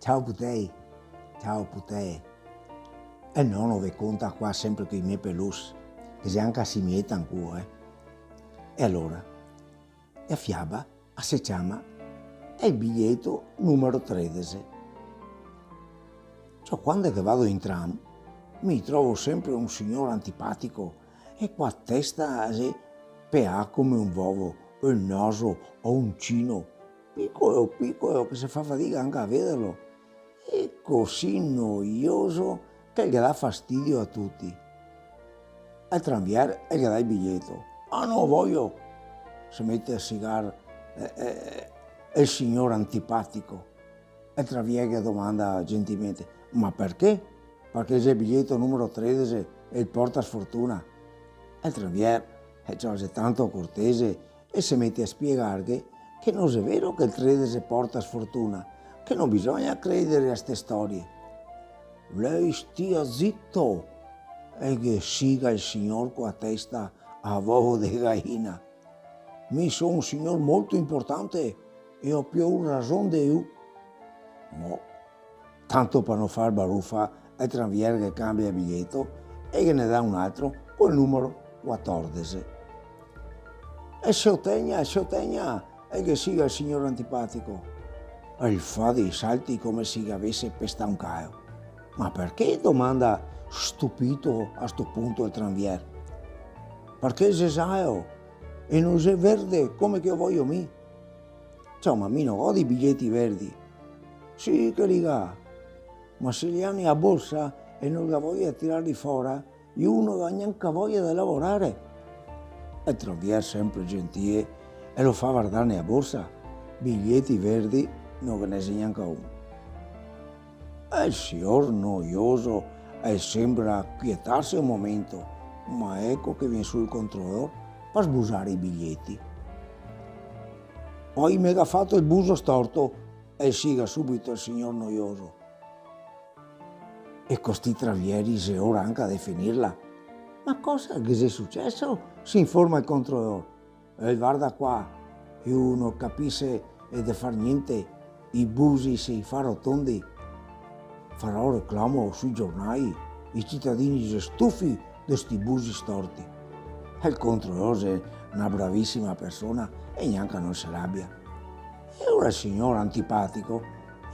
Ciao Putei. E nonno vi conta qua sempre con i miei pelus, che si anche si mieta ancora. E allora, e a fiaba, a se chiama, è il biglietto numero 13. Cioè, quando è che vado in tram, mi trovo sempre un signore antipatico e qua a testa si pea come un uovo, o il naso o un cino, piccolo, che si fa fatica anche a vederlo. È così noioso che gli dà fastidio a tutti. Al tranviere e gli dà il biglietto. Ah no, voglio! Si mette a sigare il signore antipatico. E il tranviere gli domanda gentilmente, ma perché? Perché c'è il biglietto numero 13 e il porta sfortuna. E il tranviere è tanto cortese e si mette a spiegare che non è vero che il 13 porta sfortuna, che non bisogna credere a queste storie. Lei stia zitto e che siga il signor con la testa a uovo di gallina. Mi sono un signor molto importante e ho più ragione di io. Mo, tanto per non far baruffa, il tranviere che cambia il biglietto e che ne dà un altro col numero 14. E se ottegna, e che siga il signor antipatico. E fa dei salti come se avesse pesta un caio. Ma perché? Domanda stupito a sto punto il tranviere. Perché se sai e non è verde come che voglio me. Ciao, ma mi non ho dei biglietti verdi. Sì che li ha, ma se li hanno a borsa e non la voglio tirare fuori, io non ho neanche voglia di lavorare. E il tranviere sempre gentile e lo fa guardare a borsa. Biglietti verdi non ve ne sia neanche uno. E il signor noioso e sembra quietarsi un momento, ma ecco che viene sul controllore per sbusare i biglietti. Poi mi ha fatto il buso storto e siga subito il signor noioso. E costi travieri se ora anche a definirla. Ma cosa che è successo? Si informa il controllore. E guarda qua, io non capisce di far niente, i busi si fa rotondi. Farò reclamo sui giornali, i cittadini sono stufi di questi busi storti. E il controllore è una bravissima persona e neanche non si arrabbia. E ora il signor antipatico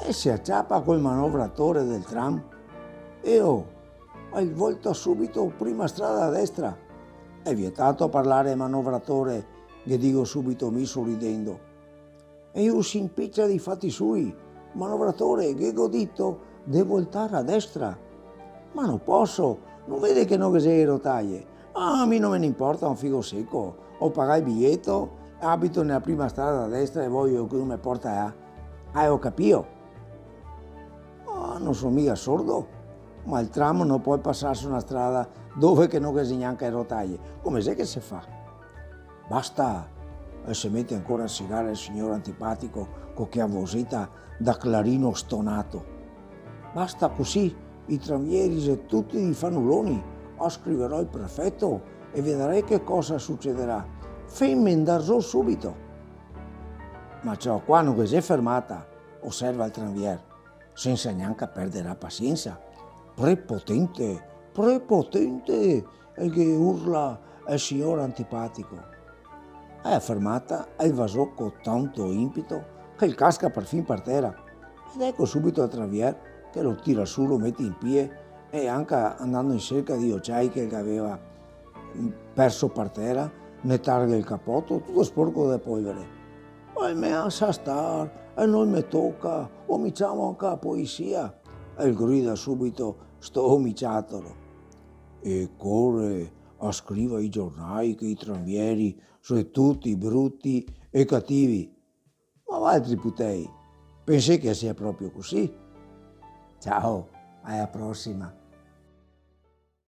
e si acciappa col manovratore del tram e hai volta subito prima strada a destra. È vietato parlare manovratore, gli dico subito mi sorridendo. E io si impiccia dei fatti sui. Manovratore, che ho detto, devo voltare a destra. Ma non posso, non vede che non sei rotaie. Ah, a me non me ne importa un figo secco. Ho pagato il biglietto, abito nella prima strada a destra e voglio che mi porta a. Ah, ho capito. Ah, non sono mica sordo. Ma il tram non può passare su una strada dove che non si neanche le rotaie. Come sai che si fa? Basta! E si mette ancora a sigare il signor antipatico con che avvosita da clarino stonato. Basta così, i tranvieri e tutti i fannulloni. Scriverò il prefetto e vedrai che cosa succederà. Fammi andare giù subito. Ma ciò qua non si è fermata, osserva il tranviere, senza neanche perdere la pazienza. Prepotente, e che urla il signor antipatico. È fermata e il vaso con tanto impito che il casca perfino per terra. Ed ecco subito il tranviere che lo tira su, lo mette in piedi e anche andando in cerca di occhiai che aveva perso per terra, ne targa il cappotto, tutto sporco di polvere. E me sa star, e non mi tocca, o mi chiamo anche la poesia. E il grida subito sto omiciatolo. E corre a scrivere ai giornali che i tranvieri sono tutti brutti e cattivi. Ma altri putei, pensi che sia proprio così? Ciao, alla prossima.